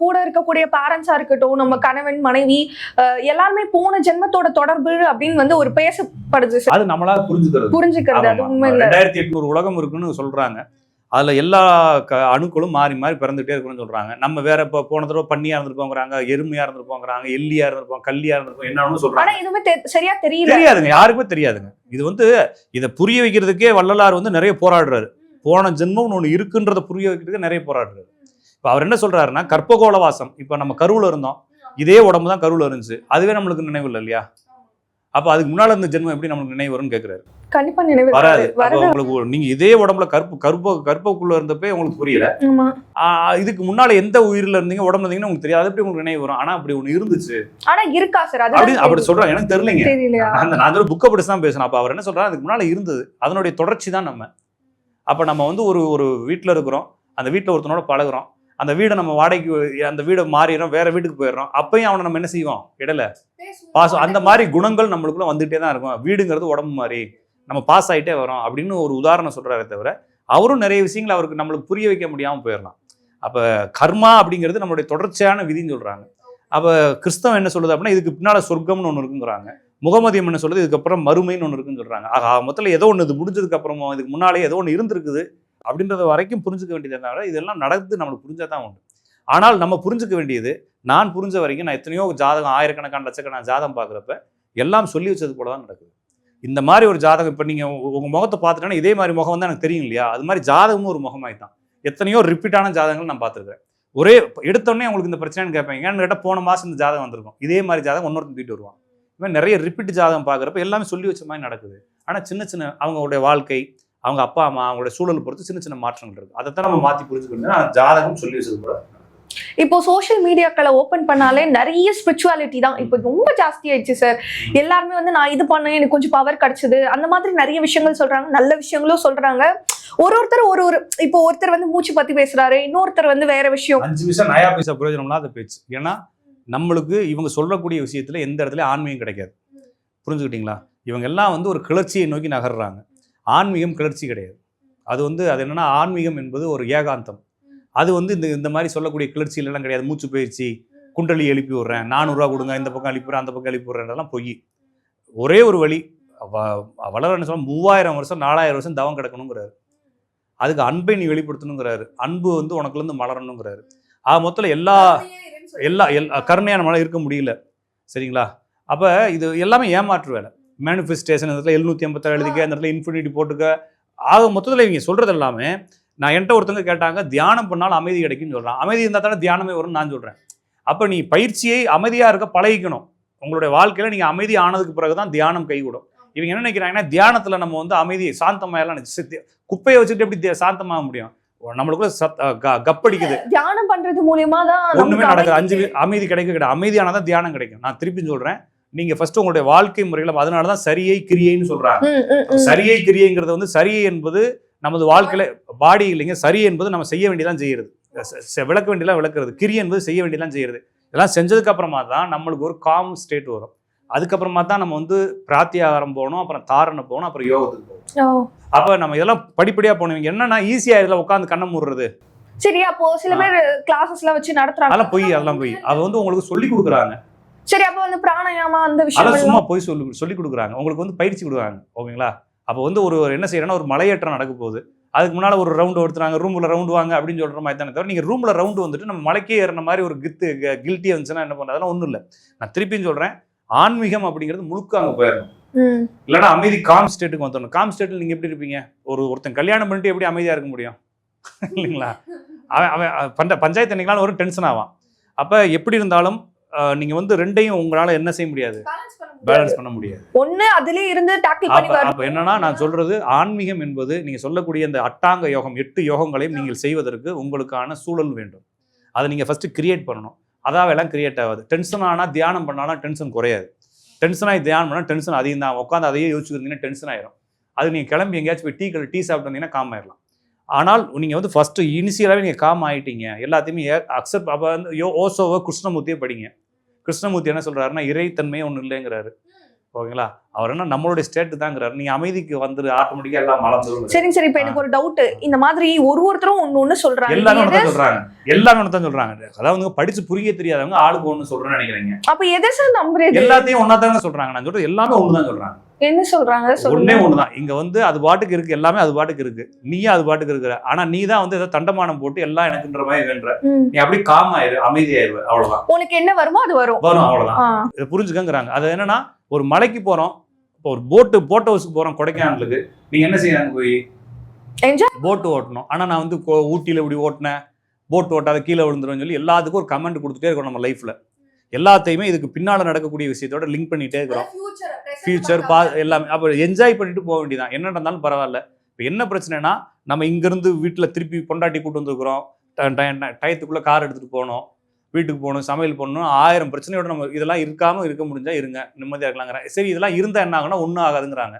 கூட இருக்கக்கூடிய பேரண்ட்ஸா இருக்கட்டும், நம்ம கணவன் மனைவி எல்லாருமே போன ஜென்மத்தோட தொடர்பு அப்படின்னு வந்து ஒரு பேசப்படுது. அது நம்மளா புரிஞ்சுக்கிறது. அது உண்மை இல்ல. 2800 உலகம் இருக்குன்னு சொல்றாங்க. அதுல எல்லா அணுக்களும் மாறி மாறி பிறந்துட்டே இருக்குன்னு சொல்றாங்க. நம்ம வேற இப்ப போன தடவை பன்னியா இருந்திருப்போங்கிறாங்க, எருமையா இருந்திருப்போங்கிறாங்க, எல்லியா இருந்திருப்போம், கல்லியா இருந்திருப்போம், என்னன்னு சொல்றாங்க. ஆனா எதுவுமே சரியா தெரியாதுங்க, யாருக்குமே தெரியாதுங்க. இது வந்து இதை புரிய வைக்கிறதுக்கே வள்ளலார் வந்து நிறைய போராடுறாரு. போன ஜென்மம் ஒண்ணு இருக்குன்றத புரிய வைக்கிறதுக்கு நிறைய போராடுறாரு. இப்ப அவர் என்ன சொல்றாருன்னா, கற்பகோள வாசம். இப்ப நம்ம கருவுல இருந்தோம், இதே உடம்பு தான் கருவுல இருந்துச்சு, அதுவே நம்மளுக்கு நினைவு இல்லை இல்லையா? அப்ப அதுக்கு முன்னால இருந்த ஜென்மம் எப்படி நம்மளுக்கு நினைவு வரும்னு கேட்கிறாரு. கண்டிப்பா நினைவு வராது. உங்களுக்கு நீங்க இதே உடம்புல கற்பக்குள்ள இருந்தப்பே உங்களுக்கு புரியல, இதுக்கு முன்னால எந்த உயிரில இருந்தீங்க உடம்புல இருந்தீங்கன்னு உங்களுக்கு தெரியாது, எப்படி உங்களுக்கு நினைவு வரும்? ஆனா அப்படி ஒண்ணு இருந்துச்சு. ஆனா இருக்கா சார்? அப்படி சொல்றாங்க, எனக்கு தெரியலைங்க. நான் புக்கை படிச்சு தான் பேசணும். அப்ப அவர் என்ன சொல்றாரு, அதுக்கு முன்னால இருந்தது, அதனுடைய தொடர்ச்சி தான் நம்ம. அப்ப நம்ம வந்து ஒரு வீட்டுல இருக்கிறோம், அந்த வீட்டுல ஒருத்தனோட பழகுறோம், அந்த வீடை நம்ம வாடகைக்கு, அந்த வீடை மாறிடுறோம், வேற வீட்டுக்கு போயிடுறோம், அப்பயும் அவனை நம்ம என்ன செய்வோம், இடையில பாசம். அந்த மாதிரி குணங்கள் நம்மளுக்குள்ள வந்துட்டே தான் இருக்கும். வீடுங்கிறது உடம்பு மாதிரி, நம்ம பாஸ் ஆகிட்டே வரோம் அப்படின்னு ஒரு உதாரணம் சொல்றாரு. தவிர அவரும் நிறைய விஷயங்களை அவருக்கு நம்மளுக்கு புரிய வைக்க முடியாமல் போயிடலாம். அப்போ கர்மா அப்படிங்கிறது நம்மளுடைய தொடர்ச்சியான விதின்னு சொல்றாங்க. அப்போ கிறிஸ்தவம் என்ன சொல்லுது அப்படின்னா, இதுக்கு பின்னால சொர்க்கம்னு ஒன்று இருக்குங்கிறாங்க. முகமதியம் என்ன சொல்லுது, இதுக்கப்புறம் மறுமைன்னு ஒன்று இருக்குன்னு சொல்றாங்க. மொத்தத்தில் ஏதோ ஒன்று இது முடிஞ்சதுக்கு அப்புறமா இதுக்கு முன்னாலே ஏதோ ஒன்று இருந்திருக்குது அப்படின்றத வரைக்கும் புரிஞ்சுக்க வேண்டியதுனால இதெல்லாம் நடந்து நம்மளுக்கு புரிஞ்சாதான் உண்டு. ஆனால் நம்ம புரிஞ்சுக்க வேண்டியது, நான் புரிஞ்ச வரைக்கும் நான் எத்தனையோ ஜாதகம், ஆயிரக்கணக்கான லட்சக்கணக்கான ஜாதகம் பார்க்குறப்ப எல்லாம் சொல்லி வச்சது போல தான் நடக்குது. இந்த மாதிரி ஒரு ஜாதகம் இப்போ நீங்கள் உங்கள் முகத்தை பார்த்துட்டோன்னா இதே மாதிரி முகம் வந்து எனக்கு தெரியும் இல்லையா? அது மாதிரி ஜாதகமும் ஒரு முகமாய் தான். எத்தனையோ ரிப்பீட்டான ஜாதகங்கள் நான் பார்த்துருக்கேன். ஒரே எடுத்தோடனே உங்களுக்கு இந்த பிரச்சனைன்னு கேட்பேன். ஏன்னு கேட்டால் போன மாதம் இந்த ஜாதகம் வந்திருக்கும், இதே மாதிரி ஜாதகம் இன்னொருத்தன் தூக்கிட்டு வருவான். இது மாதிரி நிறைய ரிப்பீட் ஜாதகம் பார்க்குறப்ப எல்லாமே சொல்லி வச்ச மாதிரி நடக்குது. ஆனால் சின்ன சின்ன அவங்களுடைய வாழ்க்கை, அவங்க அப்பா அம்மா, அவங்களுடைய சூழல் பொறுத்து சின்ன சின்ன மாற்றங்கள் இருக்குது. அதைத்தான் நம்ம மாற்றி புரிஞ்சுக்கணும். ஜாதகம் சொல்லி வச்சது கூட. இப்போ சோஷியல் மீடியாக்களை ஓபன் பண்ணாலே நிறைய ஸ்பிரிச்சுவாலிட்டி தான் இப்போ ரொம்ப ஜாஸ்தி ஆயிடுச்சு சார். எல்லாருமே வந்து நான் இது பண்ணேன், எனக்கு கொஞ்சம் பவர் கிடைச்சது, அந்த மாதிரி நிறைய விஷயங்கள் சொல்றாங்க, நல்ல விஷயங்களும் சொல்றாங்க. ஒருத்தர் இப்போ ஒருத்தர் வந்து மூச்சு பத்தி பேசுறாரு, இன்னொருத்தர் வந்து வேற விஷயம். 5 பைசா நயா பைசா பிரயோஜனம்னா அந்த பேச்சு. ஏன்னா நம்மளுக்கு இவங்க சொல்லக்கூடிய விஷயத்துல எந்த இடத்துல ஆன்மீகம் கிடைக்காது. புரிஞ்சுக்கிட்டீங்களா? இவங்க எல்லாம் வந்து ஒரு கிளர்ச்சியை நோக்கி நகர்றாங்க. ஆன்மீகம் கிளர்ச்சி கிடையாது. அது என்னன்னா, ஆன்மீகம் என்பது ஒரு ஏகாந்தம். அது வந்து இந்த மாதிரி சொல்லக்கூடிய கிளர்ச்சியிலலாம் கிடையாது. மூச்சு பயிற்சி, குண்டலி எழுப்பி விடுறேன், 400 ரூபா கொடுங்க, இந்த பக்கம் அனுப்பிடுறேன், அந்த பக்கம் அனுப்பி விடுறேன்றதெல்லாம் பொய். ஒரே ஒரு வழி, வளர என்ன சொல்ல, 3000 வருஷம் 4000 வருஷம் தவம் கிடக்கணுங்கிறாரு. அதுக்கு அன்பை நீ வெளிப்படுத்தணுங்கிறாரு. அன்பு வந்து உனக்குலேருந்து மலரணுங்கிறாரு. மொத்தத்தில் எல்லா கருணையான மழை இருக்க முடியல. சரிங்களா? அப்போ இது எல்லாமே ஏமாற்று வேலை. மேனிஃபெஸ்டேஷன் இந்த இடத்துல 787 எழுதிக்க, இந்த இடத்துல இன்ஃபினிட்டி போட்டுக்க. மொத்தத்தில் இவங்க சொல்கிறது எல்லாமே, நான் என்கிட்ட ஒருத்தவங்க கேட்டாங்க, தியானம் பண்ணாலும் அமைதி கிடைக்குன்னு சொல்கிறான். அமைதி இருந்தால் தானே தியானமே வரும்னு நான் சொல்கிறேன். அப்போ நீ பயிற்சியை அமைதியாக இருக்க பழகிக்கணும். உங்களுடைய வாழ்க்கையில் நீங்கள் அமைதி ஆனதுக்கு பிறகு தான் தியானம் கைகூடும். இவங்க என்ன நினைக்கிறாங்கன்னா, தியானத்தில் நம்ம வந்து அமைதியை சாந்தமாயெல்லாம் குப்பையை வச்சுட்டு எப்படி சாந்தமாக முடியும்? நம்மளுக்குள்ள கப்படிக்குது. தியானம் பண்றது மூலியமா தான் ஒண்ணுமே நடக்குது. அமைதி கிடையாது. அமைதியானதான் தியானம் கிடைக்கும். நான் திருப்பி சொல்றேன், நீங்க ஃபர்ஸ்ட் உங்களுடைய வாழ்க்கை முறையில, அதனாலதான் சரியை கிரியைன்னு சொல்றாங்க. சரியை கிரியைங்கிறது வந்து, சரியை என்பது நமது வாழ்க்கையில பாடி இல்லைங்க. சரி என்பது நம்ம செய்ய வேண்டியதான் செய்யறது, விளக்க வேண்டியதான் விளக்குறது. கிரி என்பது செய்ய வேண்டியதான் செய்யறது. இதெல்லாம் செஞ்சதுக்கு அப்புறமா தான் நம்மளுக்கு ஒரு காம் ஸ்டேட் வரும். அதுக்கப்புறமா தான் நம்ம வந்து பிராத்தியாகாரம் போகணும், அப்புறம் தாரணை போகணும், அப்புறம் யோகத்துக்கு போகணும். அப்ப நம்ம இதெல்லாம் படிப்படியா போனவங்க என்னன்னா, ஈஸியா இதுல உட்காந்து கண்ணை மூடுறது. சரி, அப்போ சில பேர் கிளாஸஸ்ல வச்சு நடத்துறாங்க, அதெல்லாம் போய் அது வந்து உங்களுக்கு சொல்லி கொடுக்குறாங்க. சரி, அப்போ வந்து பிராணாயாமா அந்த விஷயம் சும்மா போய் சொல்லி கொடுக்குறாங்க, உங்களுக்கு வந்து பயிற்சி கொடுக்குறாங்க. ஓகேங்களா? அப்போ வந்து ஒரு என்ன செய்யறேன்னா, ஒரு மலையேற்றம் நடக்க போகுது, அதுக்கு முன்னால ஒரு ரவுண்டு எடுத்துறாங்க, ரூம்ல ரவுண்டு வாங்க அப்படின்னு சொல்ற மாதிரி தானே தவிர, நீங்க ரூம்ல ரவுண்டு வந்துட்டு நம்ம மலைக்கே ஏறின மாதிரி ஒரு கில்ட்டி வந்துச்சுன்னா என்ன பண்றது? அதெல்லாம் ஒண்ணும் இல்லை. நான் திருப்பியும் சொல்றேன், ஆன்மீகம் அப்படிங்கிறது முழுக்க அங்க போயிடணும். இல்லைன்னா அமைதி காம் ஸ்டேட்டுக்கு வந்துடணும். காம் ஸ்டேட்டில் நீங்க எப்படி இருப்பீங்க? ஒருத்தன் கல்யாணம் பண்ணிட்டு எப்படி அமைதியா இருக்க முடியும்? இல்லைங்களா? அவன் பஞ்சாயத்து என்னைக்காலும் ஒரு டென்ஷன் ஆவான். அப்ப எப்படி இருந்தாலும் நீங்க வந்து ரெண்டையும் உங்களால என்ன செய்ய முடியாது, பேலன்ஸ் பண்ண முடியாது. ஒண்ணு அதிலே இருந்து டாக்கிள் பண்ணி வர. அப்ப என்னன்னா, நான் சொல்றது, ஆன்மீகம் என்பது நீங்க சொல்லக்கூடிய இந்த அட்டாங்க யோகம், 8 யோகங்களையும் நீங்கள் செய்வதற்கு உங்களுக்கான சூழல் வேண்டும். அதை நீங்க ஃபர்ஸ்ட் கிரியேட் பண்ணணும். அதாவது எல்லாம் கிரியேட் ஆகாது. டென்ஷன் ஆனா தியானம் பண்ணாலும் டென்ஷன் குறையாது. டென்ஷன் ஆகி தியானம் பண்ணா டென்ஷன் அதிகம் தான். உட்காந்து அதையே யோசிச்சுருந்தீங்கன்னா டென்ஷன் ஆயிரும். அது நீங்க கிளம்பி எங்கேயாச்சும் போய் டீ சாப்பிட்டு வந்தீங்கன்னா காம் ஆயிடலாம். ஆனால் நீங்கள் வந்து ஃபஸ்ட்டு இனிஷியலாகவே நீங்கள் காம் ஆகிட்டீங்க, எல்லாத்தையுமே அக்செப்ட். அப்போ வந்து ஓசோவை கிருஷ்ணமூர்த்தியே படிங்க. கிருஷ்ணமூர்த்தி என்ன சொல்கிறாருன்னா, இறைத்தன்மையே ஒன்றும் இல்லைங்கிறாரு. ஓகேங்களா? அவர் என்ன நம்மளுடைய ஸ்டேட் தாங்கிறாரு. நீங்க அமைதிக்கு வந்துரு, ஆட்டோமேட்டிக்கா எல்லாம் மலர்ந்துரும். சரிங்க சார், இப்ப எனக்கு ஒரு டவுட். இந்த மாதிரி ஒருத்தரும் ஒண்ணு சொல்றாங்க, எல்லாமே ஒண்ணு சொல்றாங்க, எல்லாமே ஒண்ணு சொல்றாங்க. அதாவது படிச்சு புரிய தெரியாதவங்க ஆளுக்கு ஒண்ணு சொல்றேன்னு நினைக்கிறீங்க. அப்ப எதை சார் நம்புறது? எல்லாத்தையும் ஒன்னாதாங்க சொல்றாங்க. நான் சொல்றது எல்லாமே ஒண்ணுதான் சொல்றாங்க. என்ன சொல்றாங்க? ஒண்ணே ஒண்ணுதான். இங்க அது பாட்டுக்கு இருக்கு, எல்லாமே அது பாட்டுக்கு இருக்கு, நீயே அது பாட்டுக்கு இருக்கிற. ஆனா நீ தான் ஏதோ தண்டமானம் போட்டு எல்லாம் எனக்குன்ற மாதிரி வேண்ட. நீ அப்படி காம் ஆயிரு, அமைதியாயிரு, அவ்வளவுதான். உனக்கு என்ன வருமோ அது வரும், அவ்வளவுதான். இதை புரிஞ்சுக்கங்கிறாங்க. அது என்னன்னா, ஒரு மலைக்கு போறோம், இப்போ ஒரு போட் ஹவுஸ்க்கு போறோம் கொடைக்கானலுக்கு. நீங்க என்ன செய்யறாங்க? போய் போட்டு ஓட்டணும். ஆனா நான் ஊட்டியில இப்படி ஓட்டினேன், போட் ஓட்டாத கீழே விழுந்துரும் சொல்லி எல்லாத்துக்கும் ஒரு கமெண்ட் கொடுத்துட்டே இருக்கோம் நம்ம லைஃப்ல. எல்லாத்தையுமே இதுக்கு பின்னால நடக்கக்கூடிய விஷயத்தோட லிங்க் பண்ணிட்டே இருக்கிறோம். ஃபியூச்சர் எல்லாமே. அப்போ என்ஜாய் பண்ணிட்டு போக வேண்டியதான், என்ன நடந்தாலும் பரவாயில்ல. இப்போ என்ன பிரச்சனைனா, நம்ம இங்கிருந்து வீட்டில் திருப்பி பொண்டாட்டி கூட்டு வந்துருக்குறோம், டயத்துக்குள்ள கார் எடுத்துட்டு போகணும், வீட்டுக்கு போகணும், சமையல் பண்ணணும், 1000 பிரச்சனையோட நம்ம இதெல்லாம் இருக்க முடிஞ்சா இருங்க, நிம்மதியாக இருக்கலாங்கிறாங்க. சரி, இதெல்லாம் இருந்தால் என்ன ஆகுனா ஒன்றும் ஆகாதுங்கிறாங்க.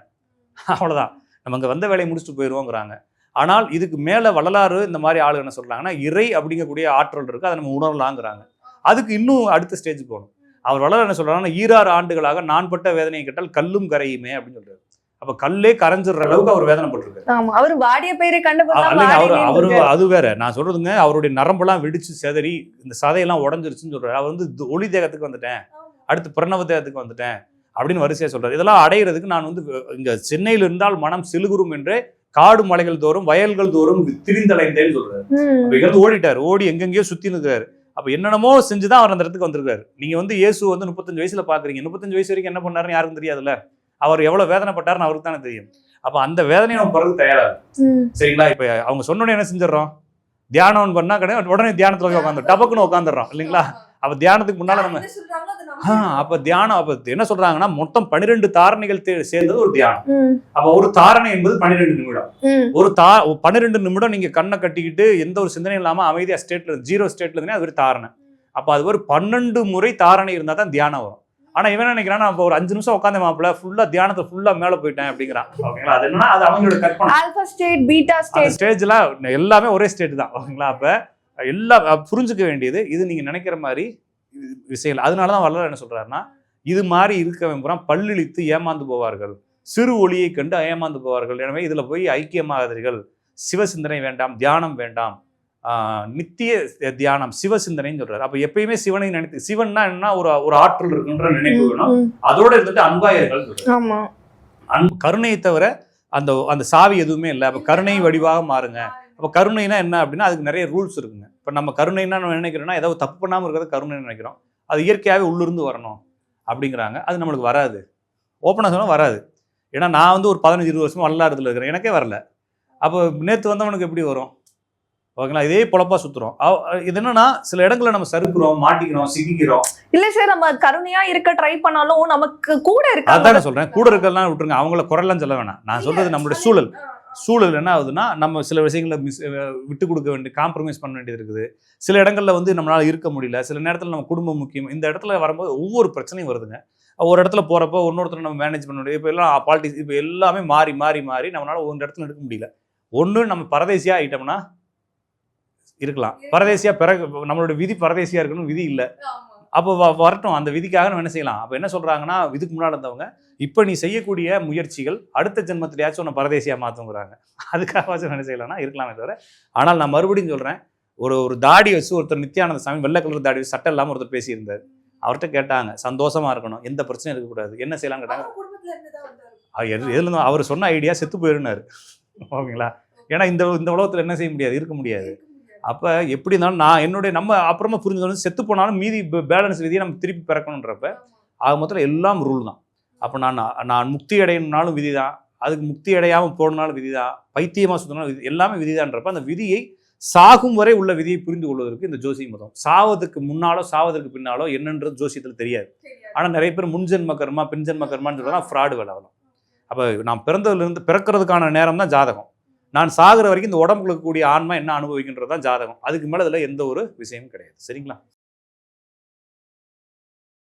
அவ்வளோதான், நம்ம அங்கே வந்த வேலையை முடிச்சுட்டு போயிடுவோங்கிறாங்க. ஆனால் இதுக்கு மேலே வள்ளலாறு இந்த மாதிரி ஆளு என்ன சொல்கிறாங்கன்னா, இறை அப்படிங்கக்கூடிய ஆற்றல் இருக்குது, அதை நம்ம உணரலாங்கிறாங்க. அதுக்கு இன்னும் அடுத்த ஸ்டேஜ் போகணும். அவர் வள்ளலார் என்ன சொல்றாங்கன்னா, 26 ஆண்டுகளாக நான் பட்ட வேதனையை கேட்டால் கல்லும் கரையுமே அப்படின்னு சொல்றாரு. அப்ப கல்லே கரைஞ்சிடுற அளவுக்கு அவர் வேதனை பட்டிருக்காரு. அவர் வாடிய பேரை கண்டு அவரு அது வேற. நான் சொல்றதுங்க, அவருடைய நரம்பெல்லாம் வெடிச்சு செதறி இந்த சதையெல்லாம் உடஞ்சிருச்சுன்னு சொல்றாரு. அவர் ஒளி தேகத்துக்கு வந்துட்டேன், அடுத்து பிரணவ தேகத்துக்கு வந்துட்டேன் அப்படின்னு வரிசையா சொல்றாரு. இதெல்லாம் அடையிறதுக்கு நான் இங்க சென்னையில் இருந்தால் மனம் சிலுகுரும் என்றே காடு மலைகள் தோறும் வயல்கள் தோறும் திரிந்தலைந்தேன்னு சொல்றாரு. இங்கிருந்து ஓடிட்டாரு, ஓடி எங்கெங்கயோ சுத்தி நிற்கிறாரு. அப்ப என்னென்னமோ செஞ்சுதான் அவர் அந்த இடத்துக்கு வந்திருக்காரு. நீங்க இயேசு 35 வயசுல பாக்குறீங்க, 35 வயசு வரைக்கும் என்ன பண்ணாருன்னு யாருக்கும் தெரியாதுல்ல. அவர் எவ்வளவு வேதனைப்பட்டாருன்னு அவருக்கு தானே தெரியும். அப்ப அந்த வேதனையை நம்ம பிறகு தயாராகு. சரிங்களா? இப்ப அவங்க சொன்னோன்னு என்ன செஞ்சிடறோம்? தியானம் பண்ணா கிடையாது, உடனே தியானத்துல உட்காந்து டபக்குன்னு உட்காந்துடுறோம் இல்லைங்களா? அப்ப தியானத்துக்கு முன்னால நம்ம அப்ப தியானம் அப்ப என்ன சொல்றாங்கன்னா, மொத்தம் 12 தாரணைகள் சேர்ந்தது ஒரு தியானம். அப்ப ஒரு தாரணை என்பது 12 நிமிடம். ஒரு 12 நிமிடம் நீங்க கண்ணை கட்டிக்கிட்டு எந்த ஒரு சிந்தனையும் இல்லாம அமைதியா ஸ்டேட்ல 0 ஸ்டேட்ல இருந்தே அது ஒரு தாரணை. அப்ப அது ஒரு 12 முறை தாரணை இருந்தா தான் தியானம் வரும். ஆனா இவன் நினைக்கிறான், அப்ப ஒரு 5 நிமிஷம் உட்காந்த மாப்பிள்ள ஃபுல்லா தியானத்தை ஃபுல்லா மேல போயிட்டேன் அப்படிங்கிறான். ஓகேங்களா? அது என்னன்னா, அது அவங்களோட கற்பனை. ஆல்பா ஸ்டேட், பீட்டா ஸ்டேட், ஸ்டேஜ்ல எல்லாமே ஒரே ஸ்டேட் தான். ஓகேங்களா? அப்ப எல்லாம் புரிஞ்சுக்க வேண்டியது இது. நீங்க நினைக்கிற மாதிரி விஷயம். அதனாலதான் வள்ளலார் என்ன சொல்றாருன்னா, இது மாதிரி இருக்க பல்லிழித்து ஏமாந்து போவார்கள், சிறு ஒளியை கண்டு ஏமாந்து போவார்கள். எனவே இதுல போய் ஐக்கியமாகாதீர்கள், சிவசிந்தனை வேண்டாம், தியானம் வேண்டாம், நித்திய தியானம், சிவசிந்தனைன்னு சொல்றாரு. அப்ப எப்பயுமே சிவனை நினைத்து, சிவன்னா என்ன, ஒரு ஆற்றல் இருக்குன்ற நினைப்பு வேணும். அதோட இருந்துட்டு அன்பாயர்கள் சொல்றாரு. கருணையை தவிர அந்த சாவி எதுவுமே இல்லை. அப்ப கருணை வடிவாக மாறுங்க. அப்ப கருணைனா என்ன அப்படின்னா, அதுக்கு நிறைய ரூல்ஸ் இருக்குங்க. இப்ப நம்ம கருணைன்னா நம்ம நினைக்கிறோம்னா, ஏதாவது தப்பு பண்ணாம இருக்கிறது கருணைன்னு நினைக்கிறோம். அது இயற்கையாகவே உள்ளிருந்து வரணும் அப்படிங்கிறாங்க. அது நம்மளுக்கு வராது. ஓப்பனாக சொன்னால் வராது. ஏன்னா நான் ஒரு 15-20 வருஷமா வள்ளலாரத்தில் இருக்கிறேன், எனக்கே வரல. அப்போ நேற்று வந்தவனுக்கு எப்படி வரும்? ஓகேங்களா? இதே பொழப்பா சுத்துறோம். இது என்னன்னா, சில இடங்களில் நம்ம சறுக்குறோம், மாட்டிக்கிறோம், சிக்கிக்கிறோம். இல்ல சார், நம்ம கருணையா இருக்க ட்ரை பண்ணாலும் நமக்கு கூட இருக்கு. அதான் சொல்றேன், கூட இருக்கிறதெல்லாம் விட்டுருங்க, அவங்கள குறையெல்லாம் சொல்ல வேணாம். நான் சொல்றது நம்மளுடைய சூழல் என்ன ஆகுதுன்னா, நம்ம சில விஷயங்களை விட்டு கொடுக்க வேண்டிய, காம்ப்ரமைஸ் பண்ண வேண்டியது இருக்குது. சில இடங்கள்ல நம்மளால இருக்க முடியல. சில நேரத்தில் நம்ம குடும்பம் முக்கியம். இந்த இடத்துல வரும்போது ஒவ்வொரு பிரச்சனையும் வருதுங்க. ஒரு இடத்துல போறப்போ இன்னொருத்தர் நம்ம மேனேஜ் பண்ண முடியும். இப்போ எல்லாம் பாலிட்டிக்ஸ், இப்போ எல்லாமே மாறி நம்மளால ஒரு இடத்துல இருக்க முடியல. ஒன்று நம்ம பரதேசியா ஆயிட்டோம்னா இருக்கலாம். பரதேசியா நம்மளோட விதி பரதேசியா இருக்கணும், விதி இல்லை. அப்போ வரட்டும், அந்த விதிக்காக நம்ம என்ன செய்யலாம்? அப்போ என்ன சொல்றாங்கன்னா, இதுக்கு முன்னாடி இருந்தவங்க, இப்போ நீ செய்யக்கூடிய முயற்சிகள் அடுத்த ஜென்மத்திலேயாச்சும் உன்னை பரதேசியா மாற்றுங்கிறாங்க. அதுக்காகவாச்சும் என்ன செய்யலாம்னா இருக்கலாமே தவிர. ஆனால் நான் மறுபடியும் சொல்றேன், ஒரு தாடி வச்சு ஒருத்தர், நித்யானந்த சாமி வெள்ளை கலர் தாடி வச்சு சட்டை இல்லாமல் ஒருத்தர் பேசியிருந்தார். அவர்கிட்ட கேட்டாங்க, சந்தோஷமா இருக்கணும், எந்த பிரச்சனையும் இருக்கக்கூடாது, என்ன செய்யலாம் கேட்டாங்க. எதுல அவர் சொன்ன ஐடியா செத்து போயிருந்தாரு. ஓகேங்களா? ஏன்னா இந்த உலகத்தில் என்ன செய்ய முடியாது, இருக்க முடியாது. அப்போ எப்படி இருந்தாலும் நம்ம அப்புறமா புரிஞ்சுக்கணும், செத்து போனாலும் மீதி பேலன்ஸ் விதியை நம்ம திருப்பி பிறக்கணுன்றப்ப அது மொத்தம் எல்லாம் ரூல் தான். அப்போ நான் முக்தி அடையணும்னாலும் விதி தான், அதுக்கு முக்தி அடையாமல் போனாலும் விதி தான், பைத்தியமாக சுற்றினாலும் எல்லாமே விதிதான்றப்ப அந்த விதியை சாகும் வரை உள்ள விதியை புரிந்து கொள்வதற்கு இந்த ஜோசிய மதம். சாவதுக்கு முன்னாலோ சாவதற்கு பின்னாலோ என்னன்றது ஜோசியத்தில் தெரியாது. ஆனால் நிறைய பேர் முன்ஜென்ம கர்மா பின்ஜென்ம கர்மான்னு சொல்றதா ஃப்ராடு வேலை வரும். அப்போ நான் பிறந்ததுலேருந்து பிறக்கிறதுக்கான நேரம் தான் ஜாதகம். நான் சாகிற வரைக்கும் இந்த உடம்புக்கு கூடிய ஆன்மா என்ன அனுபவிக்கின்றது தான் ஜாதகம். அதுக்கு மேலே இதில் எந்த ஒரு விஷயமும் கிடையாது. சரிங்களா?